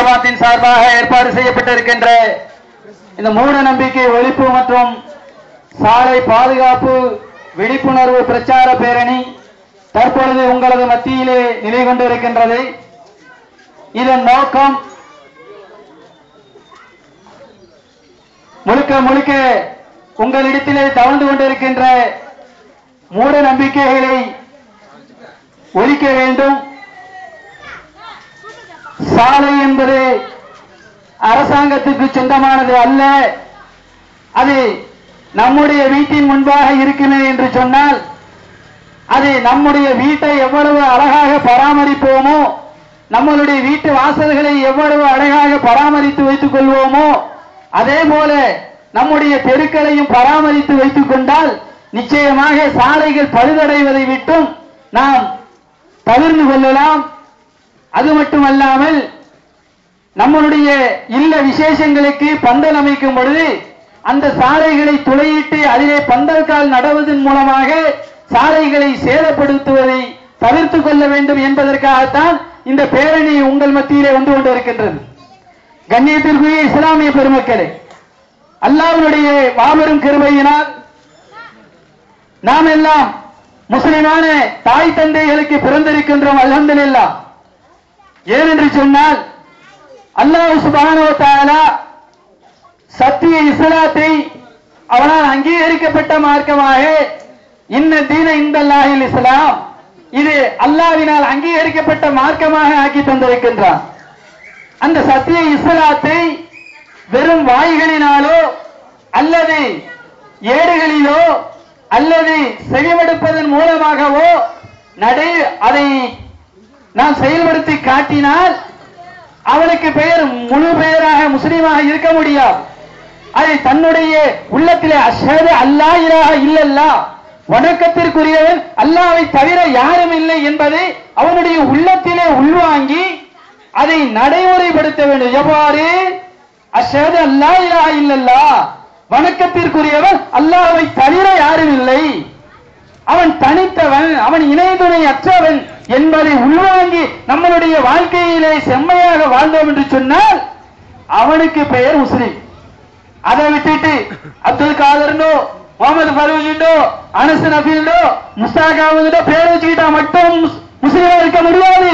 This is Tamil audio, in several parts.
ஜமாத்தின் சார்பாக ஏற்பாடு செய்யப்பட்டிருக்கின்ற இந்த மூட நம்பிக்கை ஒழிப்பு மற்றும் சாலை பாதுகாப்பு விழிப்புணர்வு பிரச்சார பேரணி தற்பொழுது உங்களது மத்தியிலே நிலை கொண்டிருக்கின்றது. இதன் நோக்கம் முழுக்க முழுக்க உங்களிடத்திலே தவழ்ந்து கொண்டிருக்கின்ற மூட நம்பிக்கைகளை ஒழிக்க வேண்டும். சாலை என்பது அரசாங்கத்துக்கு சொந்தமானது அல்ல. அது நம்முடைய வீட்டின் முன்பாக இருக்குமே என்று சொன்னால் அது நம்முடைய வீட்டை எவ்வளவு அழகாக பராமரிப்போமோ, நம்மளுடைய வீட்டு வாசல்களை எவ்வளவு அழகாக பராமரித்து வைத்துக் கொள்வோமோ, அதே போல நம்முடைய தெருக்களையும் பராமரித்து வைத்துக் கொண்டால் நிச்சயமாக சாலைகள் பழுதடைவதை விட்டும் நாம் தவிர்த்து கொள்ளலாம். அது மட்டுமல்லாமல் நம்மளுடைய இல்ல விசேஷங்களுக்கு பந்தல் அமைக்கும் பொழுது அந்த சாலைகளை துளையிட்டு அதிலே பந்தல் கால் நடுவதன் மூலமாக சாலைகளை சேதப்படுத்துவதை தவிர்த்துக் கொள்ள வேண்டும் என்பதற்காகத்தான் இந்த பேரணி உங்கள் மத்தியிலே வந்து கொண்டிருக்கின்றது. கண்ணியத்திற்குரிய இஸ்லாமிய பெருமக்களே, அல்லாஹ்வுடைய மாபெரும் கிருபையினால் நாம் எல்லாம் முஸ்லிமான தாய் தந்தைகளுக்கு பிறந்திருக்கின்றோம். அல்ஹம்துலில்லாஹ். ஏனென்று சொன்னால் அல்லாஹ் சுப்ஹானஹு வ தஆலா சத்திய இஸ்லாத்தை அவனால் அங்கீகரிக்கப்பட்ட மார்க்கமாக இன்ன தீன இந்தல்லாஹில் இஸ்லாம், இது அல்லாஹ்வினால் அங்கீகரிக்கப்பட்ட மார்க்கமாக ஆக்கி தந்திருக்கின்றான். அந்த சத்திய இஸ்லாத்தை வெறும் வாய்களினாலோ அல்லது ஏடுகளிலோ அல்லது செவிமடுப்பதன் மூலமாகவோ அதை நாம் செயல்படுத்தி காட்டினால் அவனுக்கு பெயர் முழு பெயராக முஸ்லீமாக இருக்க முடியாது. அதை தன்னுடைய உள்ளத்திலே அஷ்ஹது அல்லா இலாஹ இல்லல்லாஹ், வணக்கத்திற்குரியவன் அல்லாஹ்வை தவிர யாரும் இல்லை என்பதை அவனுடைய உள்ளத்திலே உள்வாங்கி அதை நடைமுறைப்படுத்த வேண்டும். எவ்வாறு? அஷ்ஹது அல்லா இலாஹ இல்லல்லாஹ், வணக்கத்திற்குரியவன் அல்லாஹ்வை தவிர யாரும் இல்லை, அவன் தனித்தவன், அவன் இணை துணை அற்றவன் என்பதை உள்வாங்கி நம்மளுடைய வாழ்க்கையிலே செம்மையாக வாழ்ந்தோம் என்று சொன்னால் அவனுக்கு பெயர் முஸ்லிம். அதை விட்டுட்டு அப்துல் காதர்னோ முகமது ஃபரூஜிண்டோ அனஸ் நபீல்டோ முஸ்தாகாவதோ பேர் வச்சுக்கிட்டா மட்டும் முஸ்லிமா இருக்க முடியாது.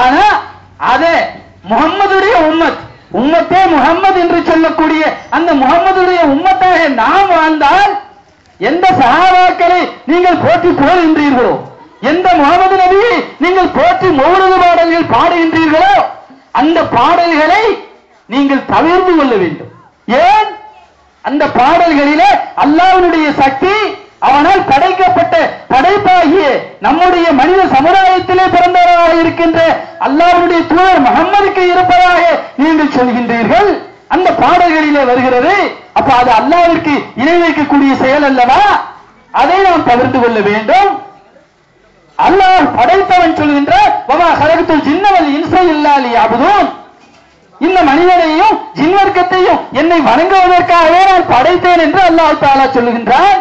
ஆனா அதே முகம்மதுடைய உம்மத்தே முகம்மது என்று சொல்லக்கூடிய அந்த முகம்மதுடைய உம்மத்தாக நாம் வாழ்ந்தால் எந்த சஹாபாக்களை நீங்கள் போற்றி புகழ்கின்றீர்களோ, எந்த முகமது நபியை நீங்கள் போற்றி மௌலிது பாடல்கள் பாடுகின்றீர்களோ அந்த பாடல்களை நீங்கள் தவிர்த்து கொள்ள வேண்டும். ஏன்? அந்த பாடல்களிலே அல்லாஹ்வுடைய சக்தி, அவனால் படைக்கப்பட்ட படைப்பாகிய நம்முடைய மனித சமுதாயத்திலே பிறந்தவராக இருக்கின்ற அல்லாஹ்வுடைய தூதர் முஹம்மதுக்கு இருப்பதாக நீங்கள் சொல்கின்றீர்கள். அந்த பாடல்களிலே வருகிறது. அப்ப அது அல்லாஹ்விற்கு இணை வைக்கக்கூடிய செயல் அல்லவா? அதை நாம் தவிர்த்து கொள்ள வேண்டும். அல்லாஹ் படைத்தவன் சொல்கின்ற வமா ஹலக்துல் ஜின்ன வல் இன்ஸ இல்லா லியஅபுதூன், இந்த மனிதனையும் ஜின்வர்க்கத்தையும் என்னை வணங்குவதற்காகவே நான் படைத்தேன் என்று அல்லாஹ் தஆலா சொல்லுகின்றான்.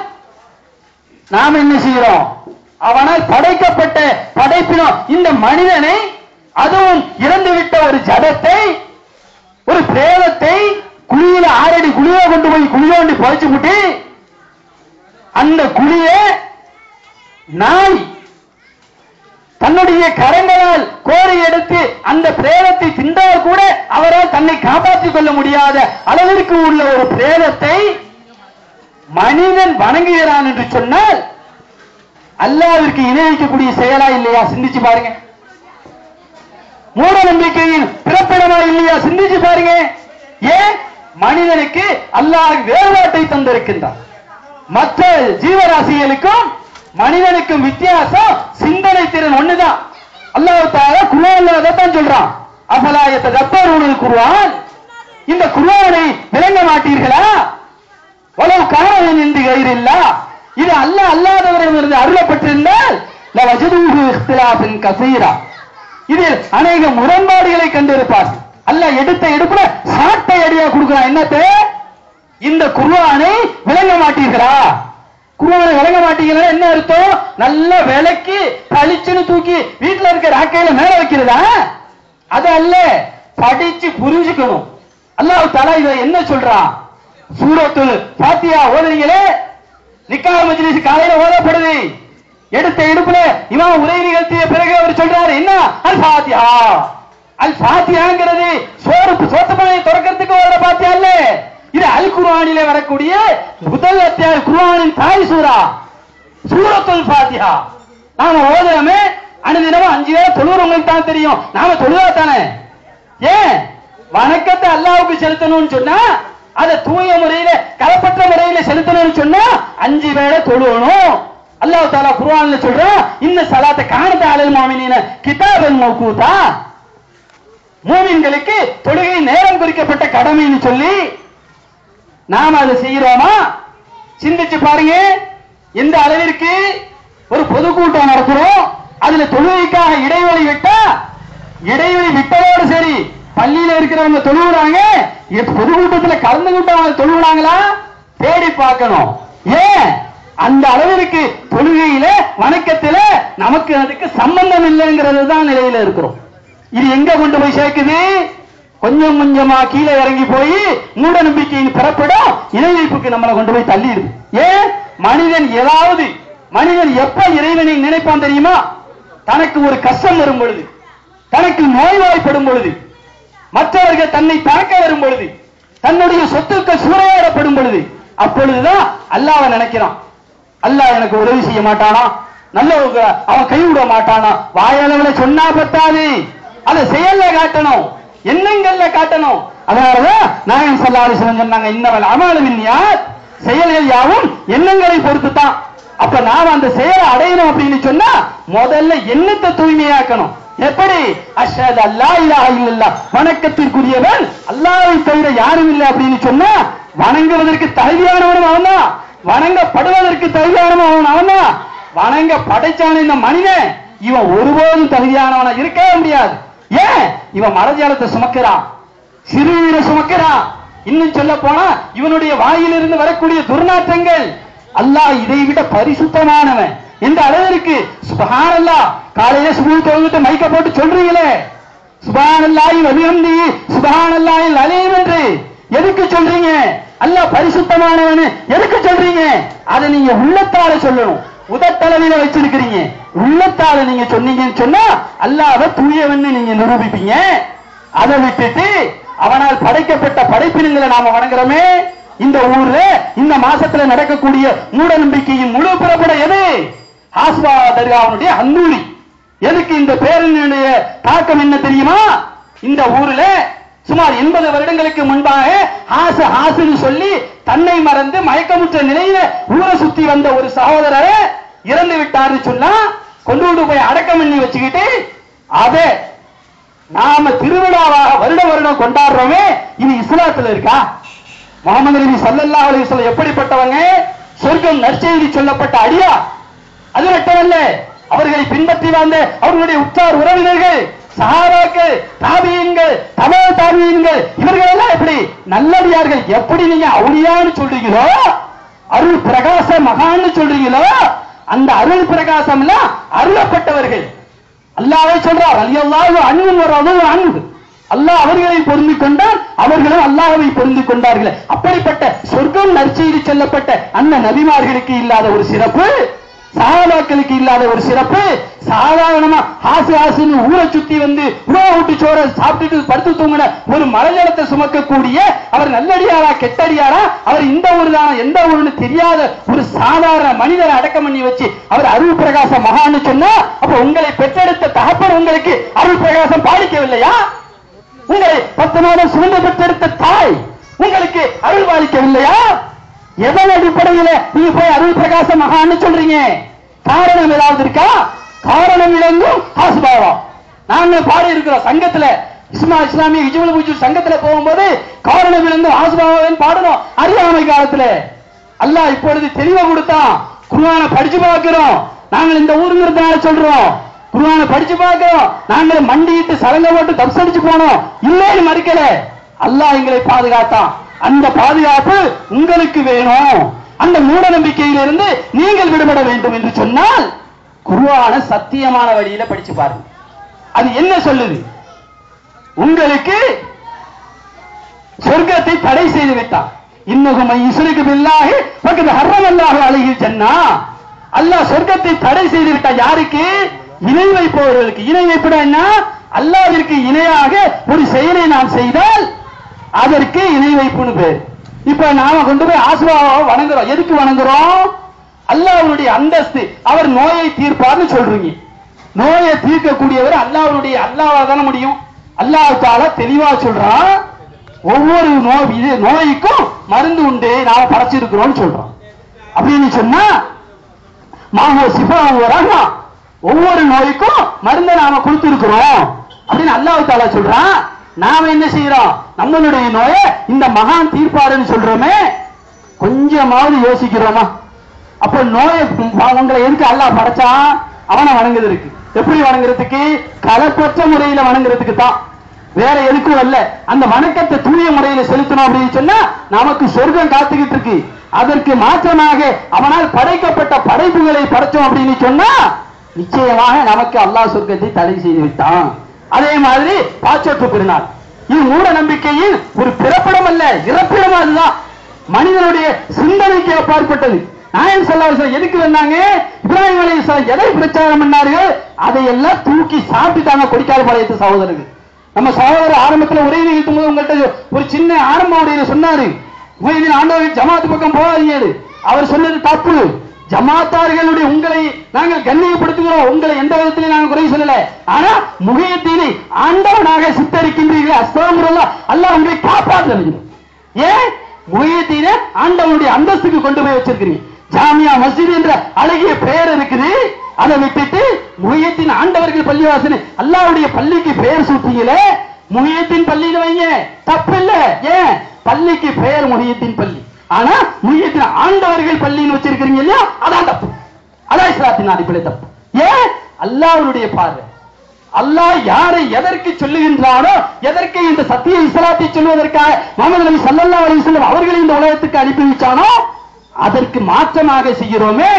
நாம் என்ன செய்கிறோம்? அவனால் படைக்கப்பட்ட படைப்பினோம் இந்த மனிதனை, அதுவும் இறந்துவிட்ட ஒரு ஜடத்தை, ஒரு பிரேதத்தை குழியில 6 அடி குழியை கொண்டு போய் குழியோண்டி புதைச்சு விட்டு அந்த குழியை நாய் தன்னுடைய கரங்களால் கோரி எடுத்து அந்த பிரேதத்தை தின்றால் கூட அவரால் தன்னை காப்பாற்றிக் கொள்ள முடியாத அளவிற்கு உள்ள ஒரு பிரேதத்தை மனிதன் வணங்குகிறான் என்று சொன்னால் அல்லாஹ்விற்கு இணை வைக்கக்கூடிய செயலா இல்லையா? சிந்திச்சு பாருங்க. மூட நம்பிக்கையின் பிறப்பிடமா இல்லையா? சிந்திச்சு பாருங்க. ஏன்? மனிதனுக்கு அல்லாஹ் வேறுபாட்டை தந்திருக்கின்றான். மற்ற ஜீவராசிகளுக்கும் மனிதனுக்கும் வித்தியாசம் சிந்தனை திறன் ஒண்ணுதான். அல்லாஹ் தஆலா குர்ஆன்ல அதைத்தான் சொல்றான். அஃபலா யததப்பரூனல் குர்ஆன், இந்த குர்ஆனை விளங்க மாட்டீர்களா? வலவ் கான மின் இன்தி கைரில்லாஹ், இது அல்லாஹ் அல்லாதவரிடமிருந்து அருளப்பட்டிருந்தால் லவஜதூஹு இக்திலாஃபன் கஸீரா, இதில் அநேக முரண்பாடுகளை கண்டிருப்பார்கள். அல்லாஹ் எடுத்த எடுப்புல சாட்டை அடியா கொடுக்கிறான். என்னத்தை? இந்த குர்ஆனை விளங்க மாட்டீர்களா? குர்ஆனை விளங்க மாட்டீங்களா என்ன அர்த்தம்? நல்ல விளக்கி பளிச்சுன்னு தூக்கி வீட்டுல இருக்க ராக்கையில மேல வைக்கிறதா? அது அல்ல. படிச்சு புரிஞ்சுக்கணும். அல்லாஹ் தஆலா இத என்ன சொல்றான்? சூரத்துல் ஃபாத்திஹா ஓதுறீங்களே, நிக்காஹ் மஜ்லிஸ் காலையில ஓதப்படுது. எடுத்த எடுப்புல இமாம் உரை நிகழ்த்திய பிறகு அவர் சொல்றாரு என்ன? அல் ஃபாத்திஹா. அல் ஃபாத்திஹாங்கிறது சோத்துப்பனை திறக்கிறதுக்கு ஓதுற ஃபாத்திஹா இல்ல. இது அல் குர்ஆனிலே வரக்கூடிய முதல் அத்தியாயம், குர்ஆனின் தாய் சூரா சூரத்துல் ஃபாத்திஹா. நாம ஓதுறோமே, அனுதினமும் 5 வேளை தொழுறவங்களுக்கு தான் தெரியும். நாம தொழுதா தானே? ஏன் வணக்கத்தை அல்லாஹ்வுக்கு செலுத்தணும்னு சொன்னா, அதை தூய முறையில கலப்பற்ற முறையில செலுத்தணும்னு சொன்னா 5 வேளை தொழுவணும். அல்லாஹ் தஆலா குர்ஆன்ல சொல்றான், இன்ன ஸலாத்த கானத் அலல் முஃமினீன கிதாபன் மவ்கூதா. மூமின்களுக்கு தொழுகை நேரம் குறிக்கப்பட்ட கடமைன்னு சொல்லி நாம அதை செய்யறோமா? சிந்திச்சு பாருங்க. எந்த அளவிற்கு ஒரு பொதுக்கூட்டம் நடத்துறோம், அதுல தொழுகைக்காக இடைவெளி விட்டா, இடைவெளி விட்டதோடு சரி பள்ளியில இருக்கிறவங்க தொழுகிறாங்க, பொதுக்கூட்டத்தில் கலந்துகிட்டவங்க தொழுகிறாங்களா தேடி பார்க்கணும். ஏன் அந்த அளவிற்கு தொழுகையில வணக்கத்தில நமக்கு அதுக்கு சம்பந்தம் இல்லைங்கிறது தான் நிலையில இருக்கிறோம். இது எங்க கொண்டு போய் சேர்க்குது? கொஞ்சம் கொஞ்சமா கீழே இறங்கி போய் மூட நம்பிக்கையின் பிறப்பிடம் இணை வைப்புக்கு நம்மளை கொண்டு போய் தள்ளிடுது. ஏன் மனிதன் எப்ப இறைவனை நினைப்பான் தெரியுமா? தனக்கு ஒரு கஷ்டம் வரும் பொழுது, தனக்கு நோய்வாய்ப்படும் பொழுது, மற்றவர்கள் தன்னை தாக்க வரும் பொழுது, தன்னுடைய சொத்துக்கள் சூறையாடப்படும் பொழுது, அப்பொழுதுதான் அல்லாஹ்வை நினைக்கிறான். அல்லாஹ் எனக்கு உதவி செய்ய மாட்டானா? நல்ல அவன் கைவிட மாட்டானா? வாயளவுல சொன்னா பத்தாது, அதை செயல்ல காட்டணும், எண்ணங்கள்ல காட்டணும். அதனாலதான் நாயகம் ஸல்லல்லாஹு அலைஹி வஸல்லம் சொன்னாங்க, இன்னமல் அமாலு பின்னியாத், செயல்கள் யாவும் எண்ணங்களை பொறுத்து தான். அப்ப நாம அந்த செயலை அடையணும் அப்படின்னு சொன்னா முதல்ல எண்ணத்தை தூய்மையாக்கணும். எப்படி? அஷ்ஹது அல்லா இலாஹ இல்லல்லாஹ், வணக்கத்திற்குரியவன் அல்லாஹ்வை தவிர யாரும் இல்லை அப்படின்னு சொன்னா வணங்குவதற்கு தகுதியானவனும் அவன்தான், வணங்கப்படுவதற்கு தகுதியானவன் அவன்தான். வணங்க படைச்சான இந்த மனிதன் இவன் ஒருபோதும் தகுதியானவனா இருக்கவே முடியாது. ஏன்? இவன் மரஜாலத்தை சுமக்கிறான், சிறுநீரை சுமக்கிறான். இன்னும் சொல்ல போனா இவனுடைய வாயிலிருந்து வரக்கூடிய துர்நாற்றங்கள், அல்லாஹ் இதை விட பரிசுத்தமானவன் எந்த அளவிற்கு. சுப்ஹானல்லாஹ், காலையில சுபஹ் தொழுதுட்டு மைக்க போட்டு சொல்றீங்களே, சுப்ஹானல்லாஹி வ பிஹம்திஹி சுப்ஹானல்லாஹில் அலீம் என்று எதுக்கு சொல்றீங்க? அல்லாஹ் பரிசுத்தமானவன் எதுக்கு சொல்றீங்க? அதை நீங்க உள்ளத்தால சொல்லணும். உதட்டளவில வச்சிருக்கிறீங்க, உள்ளத்தால நீங்க சொன்னீங்கன்னு சொன்னா அல்லாஹ்வை தூயவன்னு நீங்க நிரூபிப்பீங்க. அதை விட்டுட்டு அவனால் படைக்கப்பட்ட படைப்பினங்களை நாம வணங்குறோமே. இந்த ஊர்ல இந்த மாசத்துல நடக்கக்கூடிய மூட நம்பிக்கையின் முழு பிறப்படம் எது? ஹாஸ்பா தர்காவுடைய அந்தூரி. எதுக்கு இந்த பேரனுடைய தாக்கம் என்ன தெரியுமா? இந்த ஊர்ல சுமார் 80 வருடங்களுக்கு முன்பாக ஹாசுன்னு சொல்லி தன்னை மறந்து மயக்கமுற்ற நிலையில ஊரை சுத்தி வந்த ஒரு சகோதரரை இறந்து விட்டார்னு சொன்னா கொண்டு போய் அடக்கம் பண்ணி வச்சுக்கிட்டு அதை நாம திருவிழாவாக வருடம் கொண்டாடுறோமே, இது இஸ்லாத்துல இருக்கா? முஹம்மது நபி ஸல்லல்லாஹு அலைஹி வஸல்லம் எப்படிப்பட்டவங்க? சொர்க்கம் நற்செய்தி சொல்லப்பட்ட அடியா. அது மட்டுமல்ல, அவர்களை பின்பற்றி வந்த அவர்களுடைய உற்றார் உறவினர்கள், சஹாபாக்கள், தாபியீன்கள், தபா தாபியீன்கள், இவர்கள் எல்லாம் எப்படி நல்லடியார்கள். எப்படி நீங்க அவுலியான்னு சொல்றீங்களோ, அருள் பிரகாச மகான்னு சொல்றீங்களோ, அந்த அருள் பிரகாசம் எல்லாம் அருளப்பட்டவர்கள். அல்லாஹ்வை சொல்றார், ரலியல்லாஹு அன்ஹு வ ரது அன்ஹு. அல்லாஹ் அவர்களை பொருந்தி கொண்டார், அவர்களும் அல்லாஹ்வை பொருந்தி கொண்டார்கள். அப்படிப்பட்ட சொர்க்கம் நற்செய்தி சொல்லப்பட்ட அந்த நபிமார்களுக்கு இல்லாத ஒரு சிறப்பு, சஹாபாக்களுக்கு இல்லாத ஒரு சிறப்பு, சாதாரணமா ஹாசுன்னு ஊரை சுத்தி வந்து உணவு ஊட்டி சோற சாப்பிட்டுட்டு படுத்து தூங்கின ஒரு மலைஜலத்தை சுமக்கக்கூடிய அவர் நல்லடியாரா கெட்டடியாரா, அவர் இந்த ஊர் தானா எந்த ஊருன்னு தெரியாத ஒரு சாதாரண மனிதரை அடக்கம் பண்ணி வச்சு அவர் அருள் பிரகாச மகான்னு சொன்னா, அப்ப உங்களை பெற்றெடுத்த தகப்பன் உங்களுக்கு அருள் பிரகாசம் பாலிக்கவில்லையா? உங்களை 10 மாதம் சுமந்து பெற்றெடுத்த தாய் உங்களுக்கு அருள் பாலிக்கவில்லையா? எதன் அடிப்படையில் நீங்க போய் அருள் பிரகாச மகான்னு சொல்றீங்க? காரணம் ஏதாவது இருக்கா? காரணம் விளங்கும் ஹாஸ்பாவா. நாங்க பாடி இருக்கிறோம் சங்கத்துல, இஸ்லாமிய இஜ்மல் பூஜூர் சங்கத்துல போகும்போது காரணம் விளங்கும் ஹாஸ்பாவான்னு பாடணும். அறியாமை காலத்துல அல்லாஹ் இப்பொழுது தெளிவா கொடுத்தான். குர்ஆனை படிச்சு பார்க்கிறோம். நாங்கள் இந்த ஊருங்கிறதுனால சொல்றோம், குர்ஆனை படிச்சு பார்க்கிறோம். நாங்கள் மண்டிட்டு சலங்க போட்டு தப்ஸ் அடிச்சு போனோம், இல்லைன்னு மறுக்கல. அல்லாஹ் எங்களை பாதுகாத்தான். அந்த பாதுகாப்பு உங்களுக்கு வேணும். அந்த மூட நம்பிக்கையிலிருந்து நீங்கள் விடுபட வேண்டும் என்று சொன்னால் குர்ஆனை சத்தியமான வழியில படிச்சு பாருங்க. அது என்ன சொல்லுது? உங்களுக்கு சொர்க்கத்தை தடை செய்து விட்டான். இன்னும் இஸ்ருக்கு பில்லாஹி ஃபக்கத் ஹர்ரமல்லாஹு அலைஹில் ஜன்னா. அல்லாஹ் சொர்க்கத்தை தடை செய்து விட்டான். யாருக்கு? இணை வைப்பவர்களுக்கு. இணை வைப்பதுன்னா அல்லாஹ்விற்கு இணையாக ஒரு செயலை நாம் செய்தால் அதற்கு இணை வைப்புன்னு பேர். இப்ப நாம கொண்டு போய் ஆசுவாவை வணங்குறோம். எதுக்கு வணங்குறோம்? அல்லாஹ்வுடைய அந்தஸ்து, அவர் நோயை தீர்ப்பார்னு சொல்றீங்க. நோயை தீர்க்கக்கூடியவர் அல்லாஹ்வா தான முடியும். அல்லாஹ் தஆலா தெளிவா சொல்றான், ஒவ்வொரு நோய்க்கும் மருந்து உண்டு, நாம படைச்சிருக்கிறோம் சொல்றோம். அப்படின்னு சொன்னா மாஹோ சிஃபாஹு ரஹ்மா, ஒவ்வொரு நோய்க்கும் மருந்தை நாம கொடுத்திருக்கிறோம் அப்படின்னு அல்லாஹ் தஆலா சொல்றான். நாம என்ன செய்யறோம்? நம்மளுடைய நோயை இந்த மகான் தீர்ப்பாருன்னு சொல்றோமே, கொஞ்சமாவது யோசிக்கிறோமா? அப்ப நோயை உங்களை எதுக்கு அல்லாஹ் படைச்சான்? அவனை வணங்குறதுக்கு. எப்படி வணங்குறதுக்கு? களப்பற்ற முறையில வணங்குறதுக்கு தான், வேற எதுக்கும் அல்ல. அந்த வணக்கத்தை தூய முறையில செலுத்தணும் அப்படின்னு சொன்னா நமக்கு சொர்க்கம் காத்துக்கிட்டு இருக்கு. அதற்கு மாற்றமாக அவனால் படைக்கப்பட்ட படைப்புகளை படைச்சோம் அப்படின்னு சொன்னா நிச்சயமாக நமக்கு அல்லாஹ் சொர்க்கத்தை தடை செய்து விட்டான். அதே மாதிரி பாச்சோற்று பெருநாள், இது மூட நம்பிக்கையில் ஒரு பிறப்பிடம் அல்ல, இறப்பிடம். அதுதான் மனிதனுடைய சிந்தனைக்கு அப்பாற்பட்டது. நாயகம் ஸல்லல்லாஹு அலைஹி வஸல்லம் எதுக்கு வந்தாங்க? இப்ராஹிம் அலைஹிஸ்ஸலாம் எதை பிரச்சாரம் பண்ணார்கள்? அதையெல்லாம் தூக்கி சாப்பிட்டாங்க கொடிக்கால் பாளையத்து சகோதரர்கள். நம்ம சகோதரர் ஆரம்பத்தில் உரை நிகழ்த்தும் போது உங்கள்கிட்ட ஒரு சின்ன ஆரம்ப உரையில சொன்னாரு, முஹைதீன் ஆண்டவர்கள் ஜமாத் பக்கம் போகாதீங்க. அவர் சொன்னது தப்பு. ஜமாத்தார்களுடைய உங்களை நாங்கள் கண்ணியப்படுத்துகிறோம், உங்களை எந்த விதத்திலையும் நாங்கள் குறை சொல்லல. ஆனா முஹைதீனை ஆண்டவனாக சித்தரிக்கின்றீர்கள், அஸ்தக்ஃபிருல்லாஹ், அல்லாஹ் உங்களை காப்பாற்ற வேண்டும். ஏன்? முஹைதீனை ஆண்டவனுடைய அந்தஸ்துக்கு கொண்டு போய் வச்சிருக்கிறீங்க. ஜாமியா மஸ்ஜித் என்ற அழகிய பெயர் இருக்குது, அதை விட்டுட்டு முஹைதீன் ஆண்டவர்கள் பள்ளிவாசல் அல்லாஹ்வுடைய பள்ளிக்கு பெயர் சூட்டீங்களே, முஹைதீன் பள்ளின்னு வைங்க, தப்பு இல்ல. ஏன்? பள்ளிக்கு பெயர் முஹைதீன் பள்ளி, ஆனா முஹைதீன் ஆண்டவர்கள் பள்ளின்னு வச்சிருக்கிறீங்க இல்லையா, அதான் தப்பு. அதான் இஸ்லாத்தின் அடிப்படை தப்பு. ஏன்? அல்லாஹ்வுடைய பார்வை. அல்லாஹ் யாரை எதற்கு சொல்லுகின்றானோ, எதற்கு இந்த சத்திய இஸ்லாத்தை சொல்வதற்காக முஹம்மது நபி ஸல்லல்லாஹு அலைஹி வஸல்லம் அவர்களை இந்த உலகத்துக்கு அனுப்பி வச்சானோ அதற்கு மாற்றமாக செய்கிறோமே,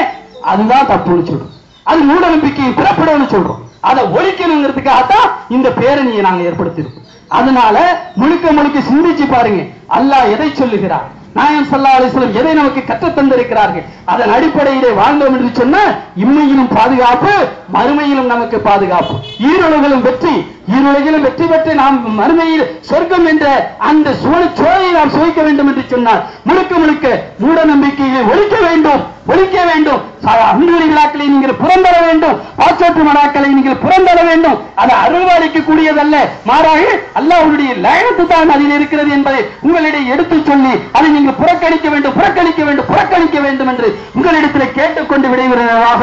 அதுதான் தப்புன்னு சொல்றோம். அது மூட நம்பிக்கையை பிறப்பிடம்னு சொல்றோம். அதை ஒழிக்கணுங்கிறதுக்காகத்தான் இந்த பேரணியை நாங்க ஏற்படுத்தியிருக்கோம். அதனால முழுக்க சிந்திச்சு பாருங்க, அல்லாஹ் எதை சொல்லுகிறார், நாயகம் ஸல்லல்லாஹு அலைஹி வஸல்லம் எதை நமக்கு கற்றுத் தந்திருக்கிறார்கள், அதன் அடிப்படையிலே வாழ்ந்தோம் என்று சொன்னால் இம்மையிலும் பாதுகாப்பு, மறுமையிலும் நமக்கு பாதுகாப்பு. ஈருலகிலும் வெற்றி, ஈருலகிலும் வெற்றி பெற்று நாம் மறுமையில் சொர்க்கம் என்ற அந்த சோலையை நாம் சுவைக்க வேண்டும் என்று சொன்னால் முழுக்க மூட நம்பிக்கையை ஒழிக்க வேண்டும். அன்புமணி விழாக்களை நீங்கள் புறந்தர வேண்டும், பாச்சோற்று மனாக்களை நீங்கள் புறந்தர வேண்டும். அது அருள்வாளிக்கக்கூடியதல்ல, மாறாக அல்லாஹ்வுடைய லயனத்து தான் அதில் இருக்கிறது என்பதை உங்களிடையே எடுத்துச் சொல்லி அதை நீங்கள் புறக்கணிக்க வேண்டும் என்று உங்களிடத்தில் கேட்டுக்கொண்டு விடைபெறுவதாக